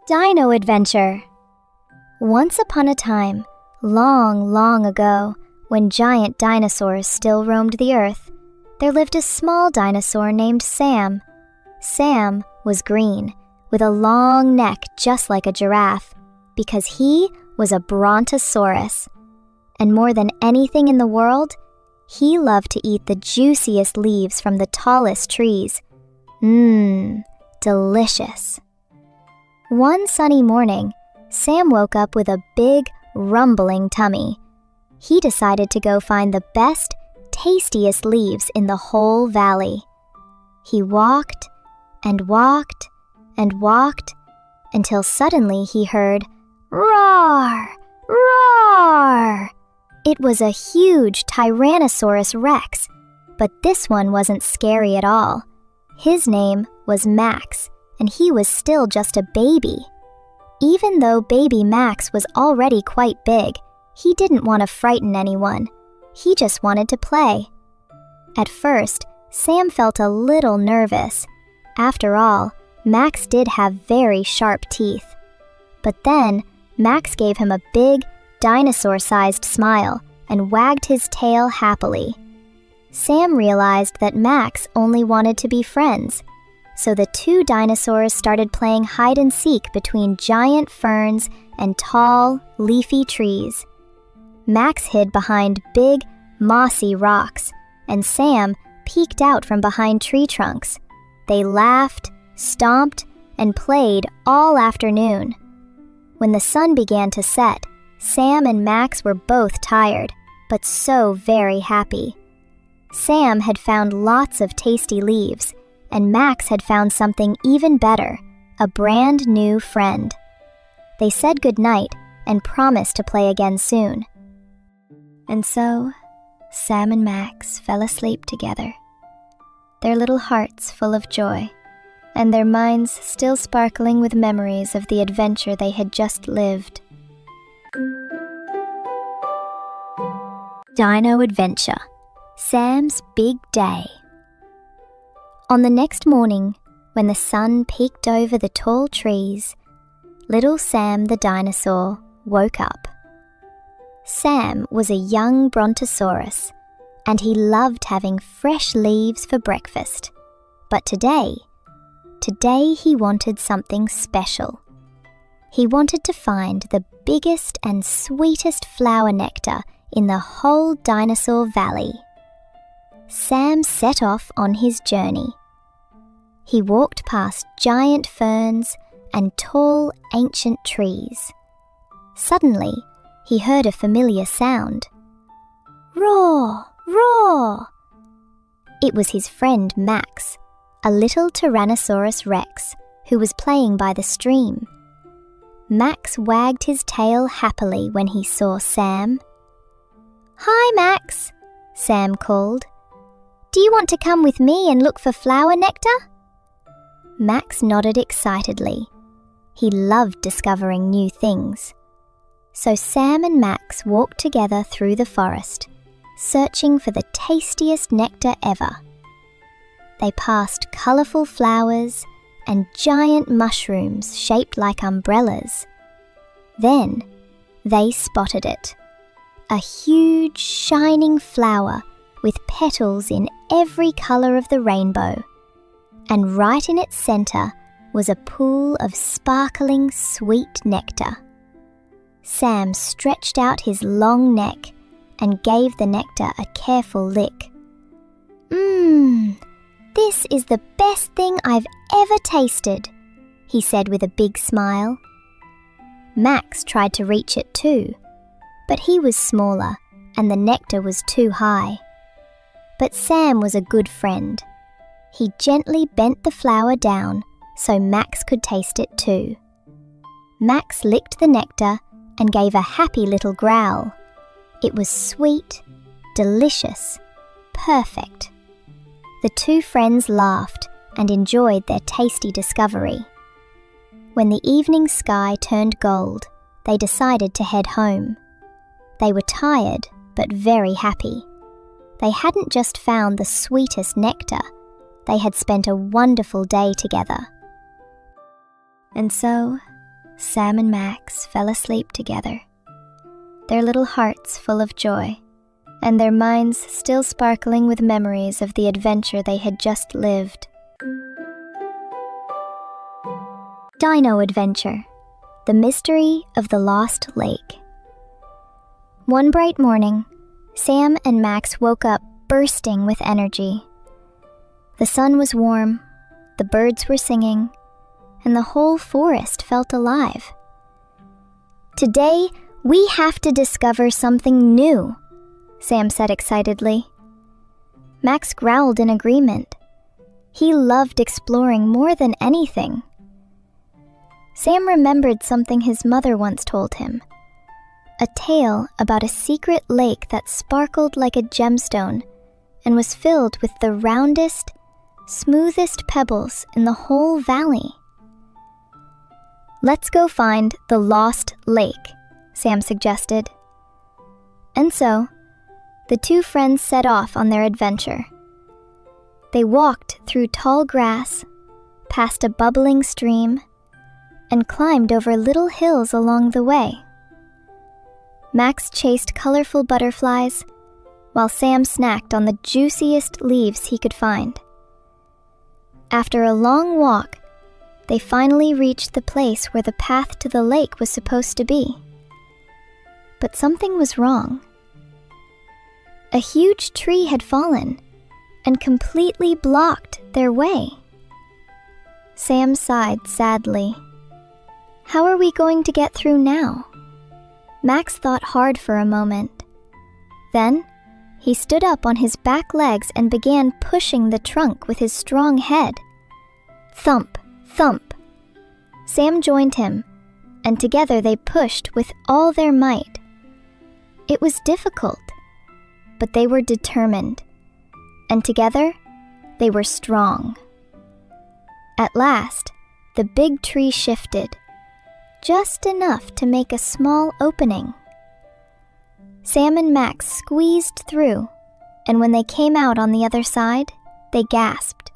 Dino Adventure. Once upon a time, long, long ago, when giant dinosaurs still roamed the earth, there lived a small dinosaur named Sam. Sam was green, with a long neck just like a giraffe, because he was a Brontosaurus. And more than anything in the world, he loved to eat the juiciest leaves from the tallest trees. Delicious. One sunny morning, Sam woke up with a big, rumbling tummy. He decided to go find the best, tastiest leaves in the whole valley. He walked and walked and walked until suddenly he heard, "Roar! Roar!" It was a huge Tyrannosaurus Rex, but this one wasn't scary at all. His name was Max, and he was still just a baby. Even though baby Max was already quite big, he didn't want to frighten anyone. He just wanted to play. At first, Sam felt a little nervous. After all, Max did have very sharp teeth. But then, Max gave him a big, dinosaur-sized smile and wagged his tail happily. Sam realized that Max only wanted to be friends, so the two dinosaurs started playing hide-and-seek between giant ferns and tall, leafy trees. Max hid behind big, mossy rocks, and Sam peeked out from behind tree trunks. They laughed, stomped, and played all afternoon. When the sun began to set, Sam and Max were both tired, but so very happy. Sam had found lots of tasty leaves, and Max had found something even better, a brand new friend. They said goodnight and promised to play again soon. And so, Sam and Max fell asleep together, their little hearts full of joy, and their minds still sparkling with memories of the adventure they had just lived. Dino Adventure, Sam's Big Day. On the next morning, when the sun peeked over the tall trees, little Sam the dinosaur woke up. Sam was a young Brontosaurus, and he loved having fresh leaves for breakfast. But today he wanted something special. He wanted to find the biggest and sweetest flower nectar in the whole dinosaur valley. Sam set off on his journey. He walked past giant ferns and tall, ancient trees. Suddenly, he heard a familiar sound. Roar! Roar! It was his friend Max, a little Tyrannosaurus Rex, who was playing by the stream. Max wagged his tail happily when he saw Sam. "Hi, Max," Sam called. "Do you want to come with me and look for flower nectar?" Max nodded excitedly. He loved discovering new things. So Sam and Max walked together through the forest, searching for the tastiest nectar ever. They passed colourful flowers and giant mushrooms shaped like umbrellas. Then they spotted it. A huge, shining flower with petals in every colour of the rainbow. And right in its centre was a pool of sparkling, sweet nectar. Sam stretched out his long neck and gave the nectar a careful lick. This is the best thing I've ever tasted," he said with a big smile. Max tried to reach it too, but he was smaller and the nectar was too high. But Sam was a good friend. He gently bent the flower down so Max could taste it too. Max licked the nectar and gave a happy little growl. It was sweet, delicious, perfect. The two friends laughed and enjoyed their tasty discovery. When the evening sky turned gold, they decided to head home. They were tired, but very happy. They hadn't just found the sweetest nectar, they had spent a wonderful day together. And so, Sam and Max fell asleep together, their little hearts full of joy, and their minds still sparkling with memories of the adventure they had just lived. Dino Adventure, The Mystery of the Lost Lake. One bright morning, Sam and Max woke up bursting with energy. The sun was warm, the birds were singing, and the whole forest felt alive. "Today, we have to discover something new," Sam said excitedly. Max growled in agreement. He loved exploring more than anything. Sam remembered something his mother once told him, a tale about a secret lake that sparkled like a gemstone and was filled with the roundest, smoothest pebbles in the whole valley. "Let's go find the lost lake," Sam suggested. And so, the two friends set off on their adventure. They walked through tall grass, past a bubbling stream, and climbed over little hills along the way. Max chased colorful butterflies, while Sam snacked on the juiciest leaves he could find. After a long walk, they finally reached the place where the path to the lake was supposed to be. But something was wrong. A huge tree had fallen and completely blocked their way. Sam sighed sadly. How are we going to get through now? Max thought hard for a moment. Then, he stood up on his back legs and began pushing the trunk with his strong head. Thump, thump. Sam joined him, and together they pushed with all their might. It was difficult, but they were determined, and together they were strong. At last, the big tree shifted, just enough to make a small opening. Sam and Max squeezed through, and when they came out on the other side, they gasped.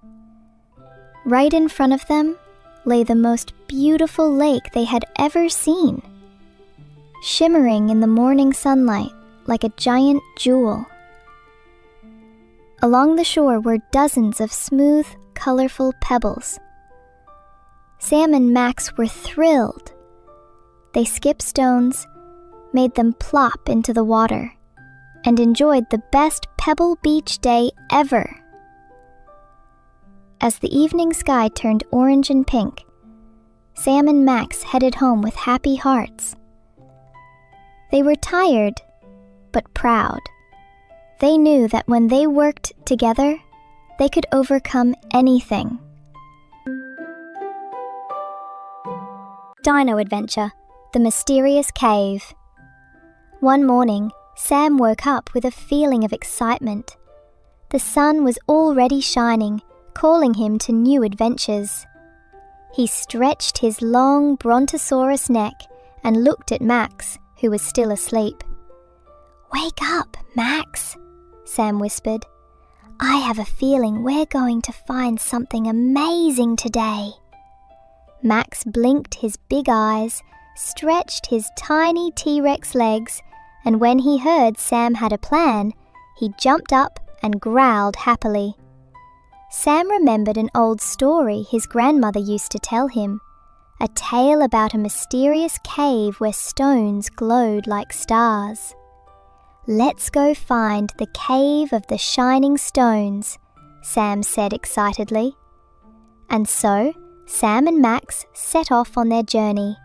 Right in front of them lay the most beautiful lake they had ever seen, shimmering in the morning sunlight like a giant jewel. Along the shore were dozens of smooth, colorful pebbles. Sam and Max were thrilled. They skipped stones, made them plop into the water, and enjoyed the best Pebble Beach day ever. As the evening sky turned orange and pink, Sam and Max headed home with happy hearts. They were tired, but proud. They knew that when they worked together, they could overcome anything. Dino Adventure, The Mysterious Cave. One morning, Sam woke up with a feeling of excitement. The sun was already shining, calling him to new adventures. He stretched his long Brontosaurus neck and looked at Max, who was still asleep. "Wake up, Max," Sam whispered. "I have a feeling we're going to find something amazing today." Max blinked his big eyes, stretched his tiny T-Rex legs, and when he heard Sam had a plan, he jumped up and growled happily. Sam remembered an old story his grandmother used to tell him, a tale about a mysterious cave where stones glowed like stars. "Let's go find the Cave of the Shining Stones," Sam said excitedly. And so, Sam and Max set off on their journey.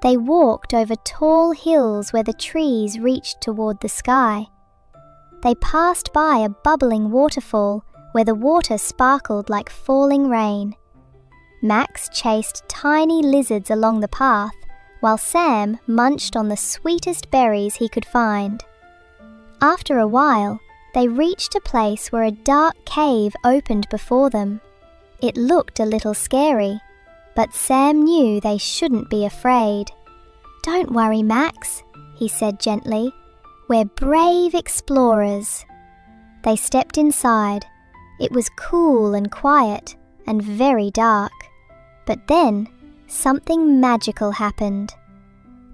They walked over tall hills where the trees reached toward the sky. They passed by a bubbling waterfall where the water sparkled like falling rain. Max chased tiny lizards along the path, while Sam munched on the sweetest berries he could find. After a while, they reached a place where a dark cave opened before them. It looked a little scary, but Sam knew they shouldn't be afraid. "Don't worry, Max," he said gently. "We're brave explorers." They stepped inside. It was cool and quiet and very dark. But then something magical happened.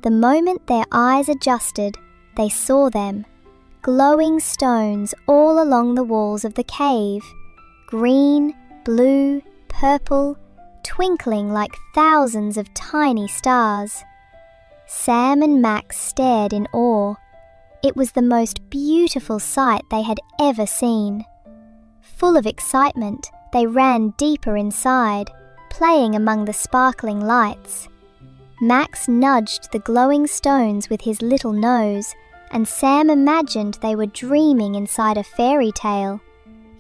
The moment their eyes adjusted, they saw them, glowing stones all along the walls of the cave, green, blue, purple, twinkling like thousands of tiny stars. Sam and Max stared in awe. It was the most beautiful sight they had ever seen. Full of excitement, they ran deeper inside, playing among the sparkling lights. Max nudged the glowing stones with his little nose, and Sam imagined they were dreaming inside a fairy tale.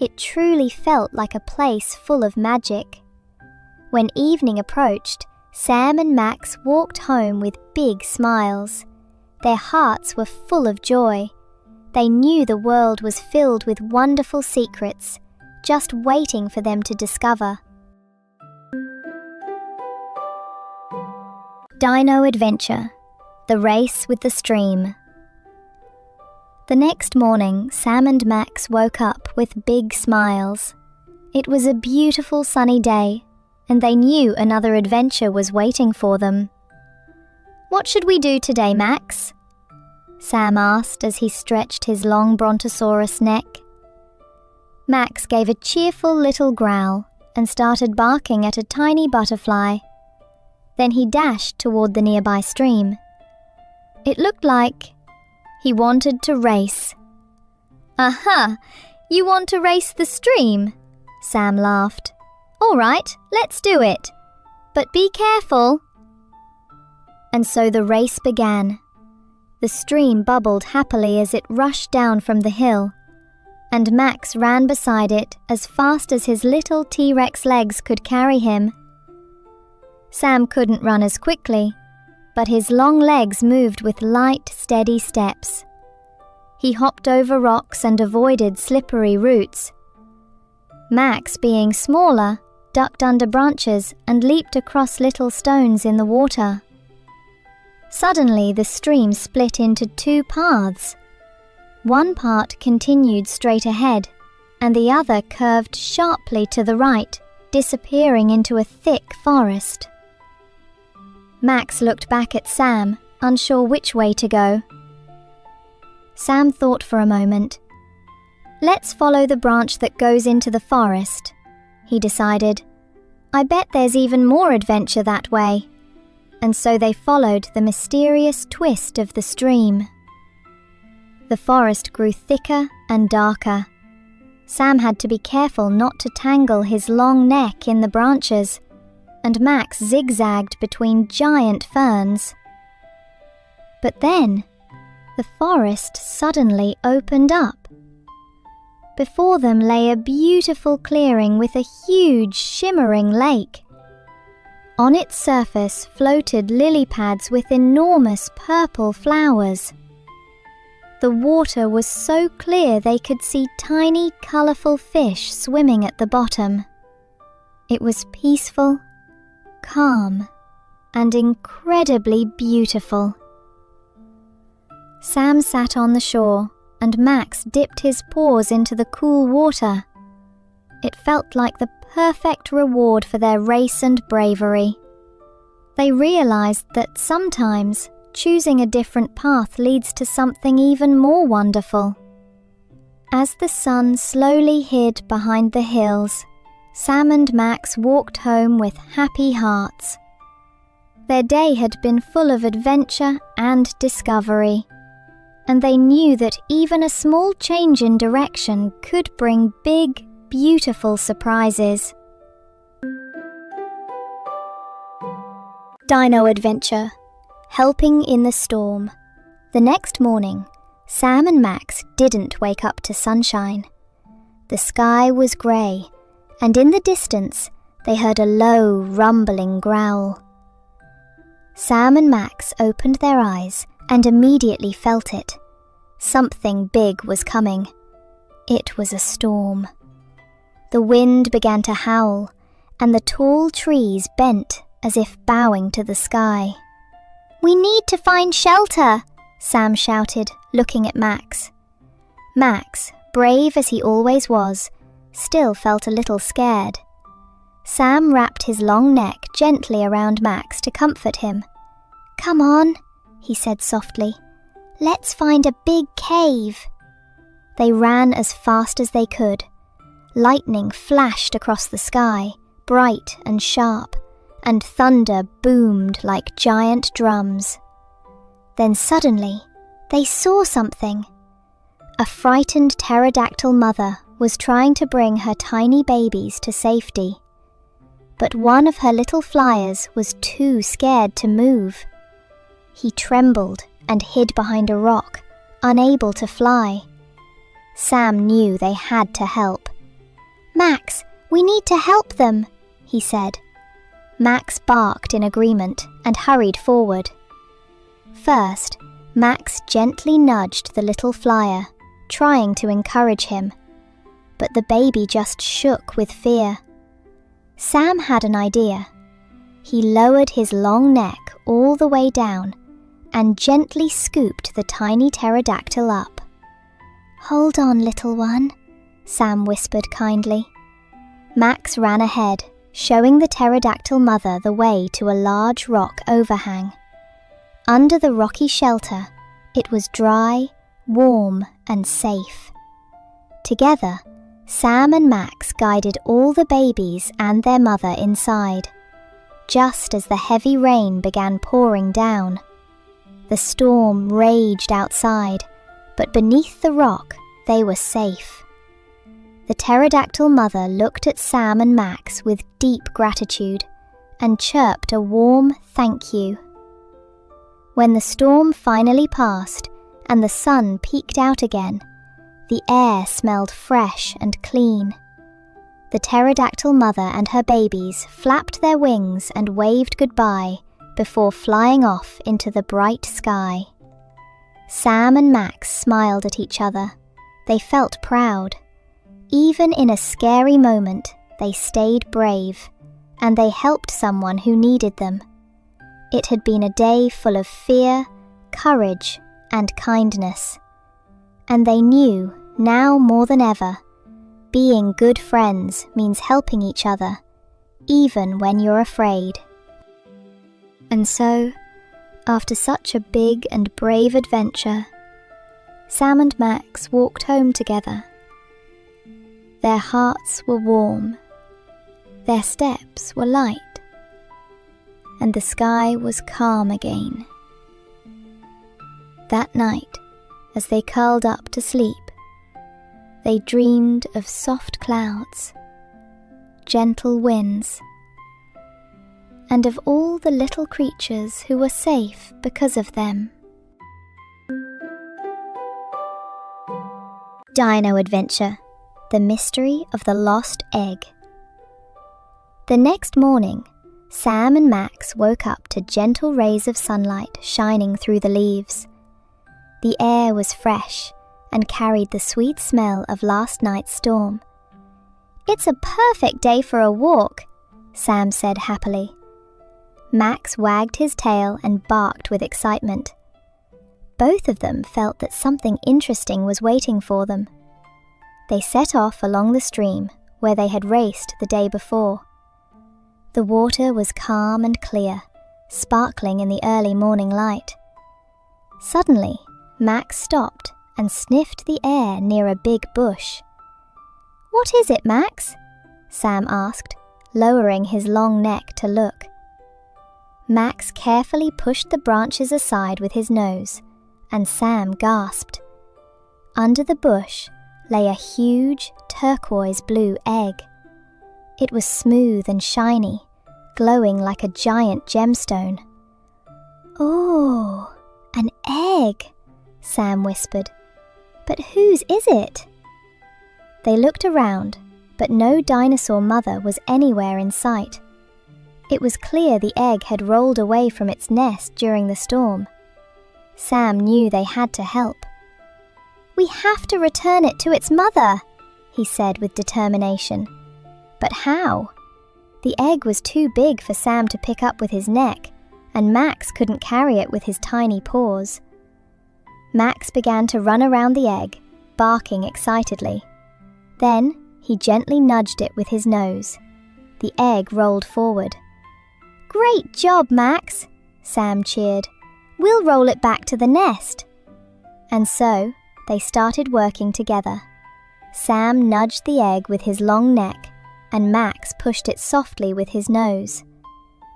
It truly felt like a place full of magic. When evening approached, Sam and Max walked home with big smiles. Their hearts were full of joy. They knew the world was filled with wonderful secrets, just waiting for them to discover. Dino Adventure, the race with the stream. The next morning, Sam and Max woke up with big smiles. It was a beautiful sunny day, and they knew another adventure was waiting for them. "What should we do today, Max?" Sam asked as he stretched his long Brontosaurus neck. Max gave a cheerful little growl and started barking at a tiny butterfly. Then he dashed toward the nearby stream. It looked like he wanted to race. "Aha! You want to race the stream?" Sam laughed. "All right, let's do it. But be careful." And so the race began. The stream bubbled happily as it rushed down from the hill, and Max ran beside it as fast as his little T-Rex legs could carry him. Sam couldn't run as quickly, but his long legs moved with light, steady steps. He hopped over rocks and avoided slippery roots. Max, being smaller, ducked under branches and leaped across little stones in the water. Suddenly, the stream split into two paths. One part continued straight ahead, and the other curved sharply to the right, disappearing into a thick forest. Max looked back at Sam, unsure which way to go. Sam thought for a moment. "Let's follow the branch that goes into the forest," he decided. "I bet there's even more adventure that way." And so they followed the mysterious twist of the stream. The forest grew thicker and darker. Sam had to be careful not to tangle his long neck in the branches, and Max zigzagged between giant ferns. But then, the forest suddenly opened up. Before them lay a beautiful clearing with a huge, shimmering lake. On its surface floated lily pads with enormous purple flowers. The water was so clear they could see tiny, colourful fish swimming at the bottom. It was peaceful, calm, and incredibly beautiful. Sam sat on the shore, and Max dipped his paws into the cool water. It felt like the perfect reward for their race and bravery. They realized that sometimes choosing a different path leads to something even more wonderful. As the sun slowly hid behind the hills, Sam and Max walked home with happy hearts. Their day had been full of adventure and discovery, and they knew that even a small change in direction could bring big, beautiful surprises. Dino Adventure, helping in the storm. The next morning, Sam and Max didn't wake up to sunshine. The sky was grey, and in the distance, they heard a low, rumbling growl. Sam and Max opened their eyes and immediately felt it. Something big was coming. It was a storm. The wind began to howl, and the tall trees bent as if bowing to the sky. "We need to find shelter," Sam shouted, looking at Max. Max, brave as he always was, still felt a little scared. Sam wrapped his long neck gently around Max to comfort him. "Come on," he said softly. "Let's find a big cave." They ran as fast as they could. Lightning flashed across the sky, bright and sharp, and thunder boomed like giant drums. Then suddenly, they saw something. A frightened pterodactyl mother was trying to bring her tiny babies to safety. But one of her little flyers was too scared to move. He trembled and hid behind a rock, unable to fly. Sam knew they had to help. "Max, we need to help them," he said. Max barked in agreement and hurried forward. First, Max gently nudged the little flyer, trying to encourage him. But the baby just shook with fear. Sam had an idea. He lowered his long neck all the way down and gently scooped the tiny pterodactyl up. "Hold on, little one," Sam whispered kindly. Max ran ahead, showing the pterodactyl mother the way to a large rock overhang. Under the rocky shelter, it was dry, warm, and safe. Together, Sam and Max guided all the babies and their mother inside, just as the heavy rain began pouring down. The storm raged outside, but beneath the rock, they were safe. The pterodactyl mother looked at Sam and Max with deep gratitude and chirped a warm thank you. When the storm finally passed and the sun peeked out again, the air smelled fresh and clean. The pterodactyl mother and her babies flapped their wings and waved goodbye before flying off into the bright sky. Sam and Max smiled at each other. They felt proud. Even in a scary moment, they stayed brave, and they helped someone who needed them. It had been a day full of fear, courage, and kindness. And they knew, now more than ever, being good friends means helping each other, even when you're afraid. And so, after such a big and brave adventure, Sam and Max walked home together. Their hearts were warm, their steps were light, and the sky was calm again. That night, as they curled up to sleep, they dreamed of soft clouds, gentle winds, and of all the little creatures who were safe because of them. Dino Adventure: The Mystery of the Lost Egg. The next morning, Sam and Max woke up to gentle rays of sunlight shining through the leaves. The air was fresh and carried the sweet smell of last night's storm. "It's a perfect day for a walk," Sam said happily. Max wagged his tail and barked with excitement. Both of them felt that something interesting was waiting for them. They set off along the stream where they had raced the day before. The water was calm and clear, sparkling in the early morning light. Suddenly, Max stopped and sniffed the air near a big bush. "What is it, Max?" Sam asked, lowering his long neck to look. Max carefully pushed the branches aside with his nose, and Sam gasped. Under the bush lay a huge turquoise-blue egg. It was smooth and shiny, glowing like a giant gemstone. "Oh, an egg," Sam whispered. "But whose is it?" They looked around, but no dinosaur mother was anywhere in sight. It was clear the egg had rolled away from its nest during the storm. Sam knew they had to help. "We have to return it to its mother," he said with determination. But how? The egg was too big for Sam to pick up with his neck, and Max couldn't carry it with his tiny paws. Max began to run around the egg, barking excitedly. Then he gently nudged it with his nose. the egg rolled forward. "Great job, Max!" Sam cheered. "We'll roll it back to the nest." And so they started working together. Sam nudged the egg with his long neck, and Max pushed it softly with his nose.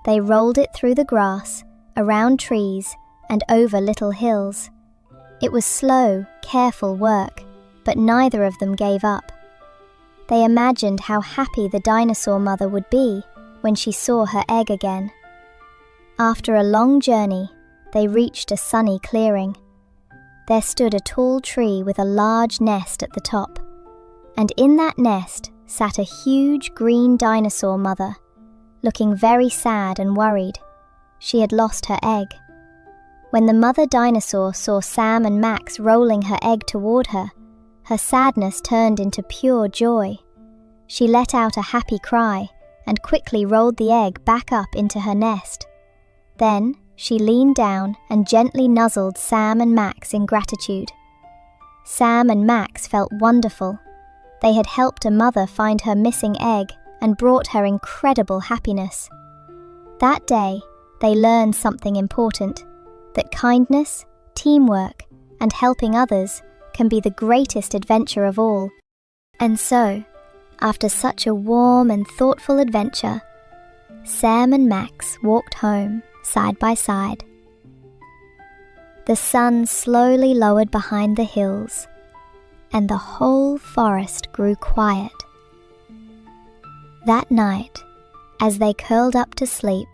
They rolled it through the grass, around trees, and over little hills. It was slow, careful work, but neither of them gave up. They imagined how happy the dinosaur mother would be when she saw her egg again. After a long journey, they reached a sunny clearing. There stood a tall tree with a large nest at the top, and in that nest sat a huge green dinosaur mother, looking very sad and worried. She had lost her egg. When the mother dinosaur saw Sam and Max rolling her egg toward her, her sadness turned into pure joy. She let out a happy cry and quickly rolled the egg back up into her nest. Then she leaned down and gently nuzzled Sam and Max in gratitude. Sam and Max felt wonderful. They had helped a mother find her missing egg and brought her incredible happiness. That day, they learned something important, that kindness, teamwork, and helping others can be the greatest adventure of all. And so, after such a warm and thoughtful adventure, Sam and Max walked home side by side. The sun slowly lowered behind the hills, and the whole forest grew quiet. That night, as they curled up to sleep,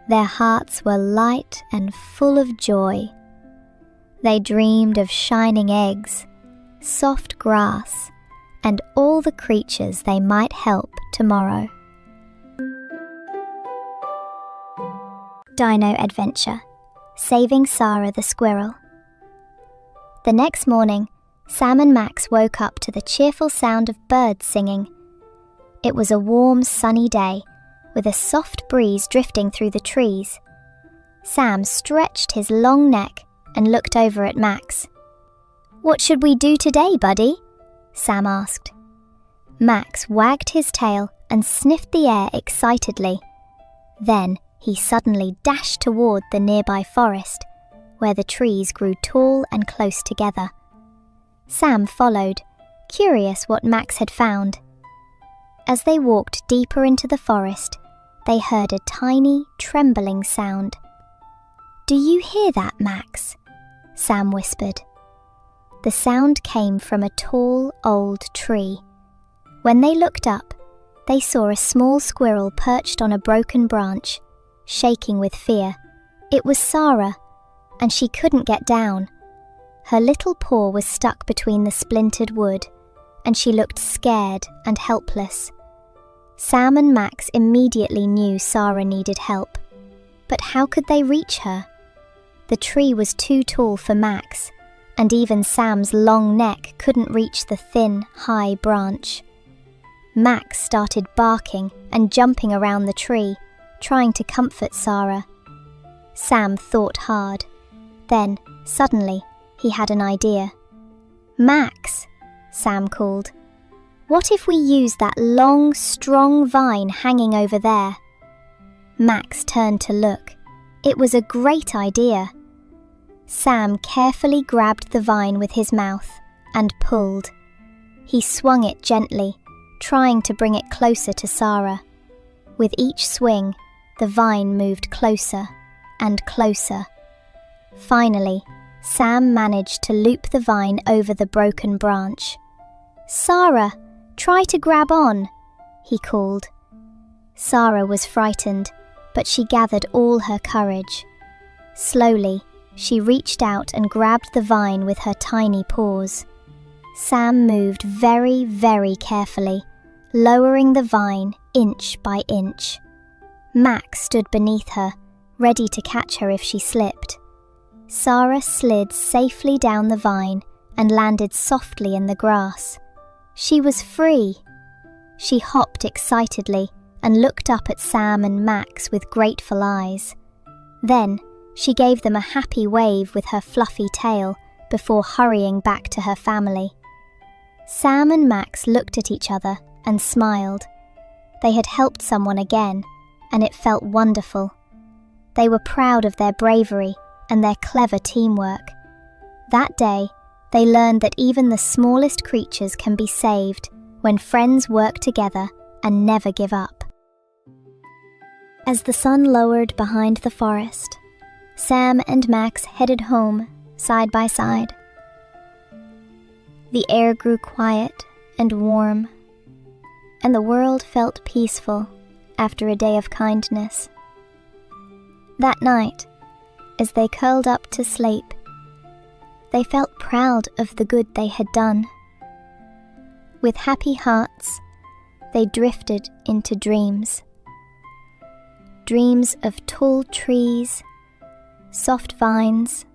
their hearts were light and full of joy. They dreamed of shining eggs, soft grass, and all the creatures they might help tomorrow. Dino Adventure, Saving Sarah the Squirrel. The next morning, Sam and Max woke up to the cheerful sound of birds singing. It was a warm, sunny day, with a soft breeze drifting through the trees. Sam stretched his long neck and looked over at Max. "What should we do today, buddy?" Sam asked. Max wagged his tail and sniffed the air excitedly. Then he suddenly dashed toward the nearby forest, where the trees grew tall and close together. Sam followed, curious what Max had found. As they walked deeper into the forest, they heard a tiny, trembling sound. "Do you hear that, Max?" Sam whispered. The sound came from a tall, old tree. When they looked up, they saw a small squirrel perched on a broken branch, shaking with fear. It was Sarah, and she couldn't get down. Her little paw was stuck between the splintered wood, and she looked scared and helpless. Sam and Max immediately knew Sarah needed help. But how could they reach her? The tree was too tall for Max, and even Sam's long neck couldn't reach the thin, high branch. Max started barking and jumping around the tree, trying to comfort Sarah. Sam thought hard. Then, suddenly, he had an idea. "Max," Sam called, "what if we use that long, strong vine hanging over there?" Max turned to look. It was a great idea. Sam carefully grabbed the vine with his mouth and pulled. He swung it gently, trying to bring it closer to Sarah. With each swing, the vine moved closer and closer. Finally, Sam managed to loop the vine over the broken branch. "Sarah, try to grab on," he called. Sarah was frightened, but she gathered all her courage. Slowly, she reached out and grabbed the vine with her tiny paws. Sam moved very, very carefully, lowering the vine inch by inch. Max stood beneath her, ready to catch her if she slipped. Sarah slid safely down the vine and landed softly in the grass. She was free. She hopped excitedly and looked up at Sam and Max with grateful eyes. Then she gave them a happy wave with her fluffy tail before hurrying back to her family. Sam and Max looked at each other and smiled. They had helped someone again, and it felt wonderful. They were proud of their bravery and their clever teamwork. That day, they learned that even the smallest creatures can be saved when friends work together and never give up. As the sun lowered behind the forest, Sam and Max headed home side by side. The air grew quiet and warm, and the world felt peaceful after a day of kindness. That night, as they curled up to sleep, they felt proud of the good they had done. With happy hearts, they drifted into dreams. Dreams of tall trees, soft vines,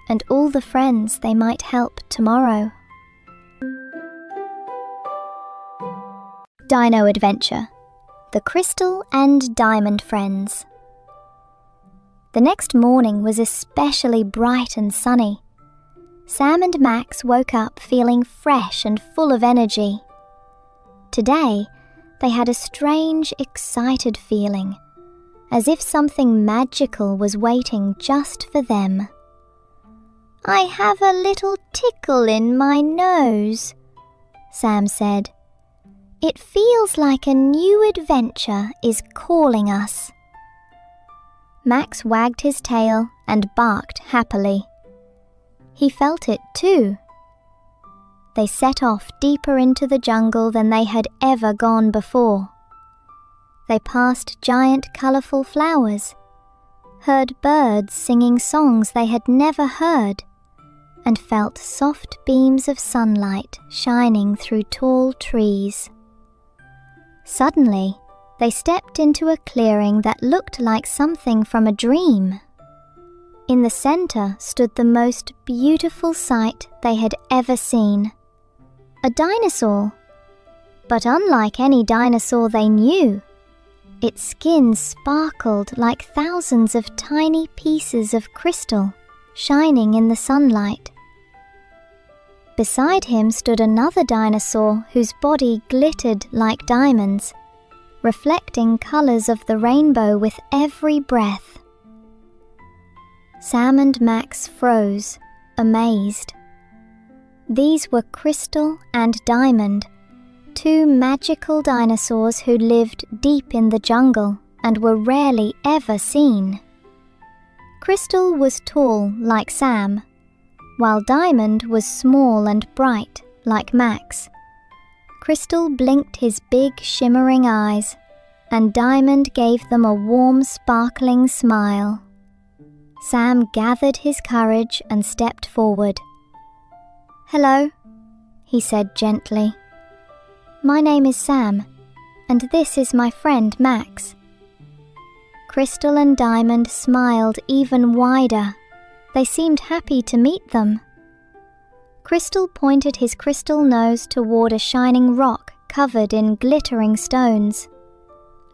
and all the friends they might help tomorrow. Dino Adventure, The Crystal and Diamond Friends. The next morning was especially bright and sunny. Sam and Max woke up feeling fresh and full of energy. Today, they had a strange, excited feeling, as if something magical was waiting just for them. "I have a little tickle in my nose," Sam said. "It feels like a new adventure is calling us." Max wagged his tail and barked happily. He felt it too. They set off deeper into the jungle than they had ever gone before. They passed giant colourful flowers, heard birds singing songs they had never heard, and felt soft beams of sunlight shining through tall trees. Suddenly, they stepped into a clearing that looked like something from a dream. In the center stood the most beautiful sight they had ever seen. A dinosaur. But unlike any dinosaur they knew, its skin sparkled like thousands of tiny pieces of crystal shining in the sunlight. Beside him stood another dinosaur whose body glittered like diamonds, reflecting colors of the rainbow with every breath. Sam and Max froze, amazed. These were Crystal and Diamond, two magical dinosaurs who lived deep in the jungle and were rarely ever seen. Crystal was tall like Sam, while Diamond was small and bright like Max. Crystal blinked his big shimmering eyes, and Diamond gave them a warm, sparkling smile. Sam gathered his courage and stepped forward. "Hello," he said gently. "My name is Sam, and this is my friend Max." Crystal and Diamond smiled even wider. They seemed happy to meet them. Crystal pointed his crystal nose toward a shining rock covered in glittering stones.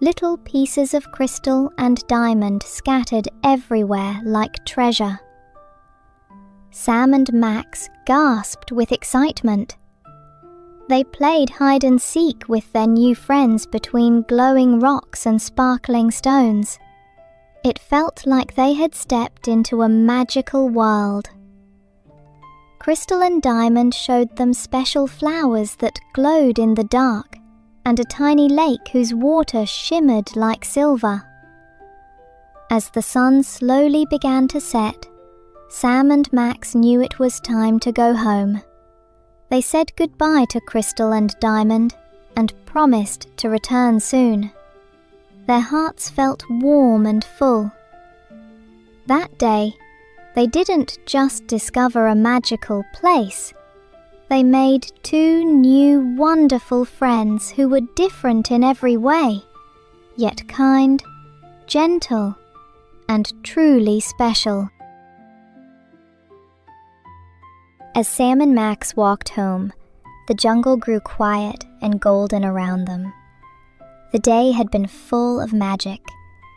Little pieces of crystal and diamond scattered everywhere like treasure. Sam and Max gasped with excitement. They played hide and seek with their new friends between glowing rocks and sparkling stones. It felt like they had stepped into a magical world. Crystal and Diamond showed them special flowers that glowed in the dark, and a tiny lake whose water shimmered like silver. As the sun slowly began to set, Sam and Max knew it was time to go home. They said goodbye to Crystal and Diamond and promised to return soon. Their hearts felt warm and full. That day, they didn't just discover a magical place. They made two new wonderful friends who were different in every way, yet kind, gentle, and truly special. As Sam and Max walked home, the jungle grew quiet and golden around them. The day had been full of magic,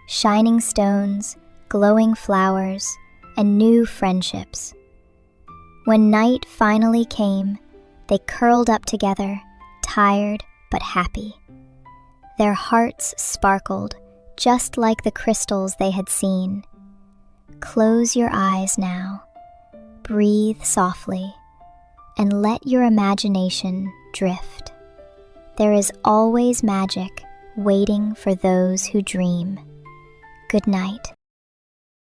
shining stones, glowing flowers, and new friendships. When night finally came, they curled up together, tired but happy. Their hearts sparkled, just like the crystals they had seen. Close your eyes now, breathe softly, and let your imagination drift. There is always magic waiting for those who dream. Good night.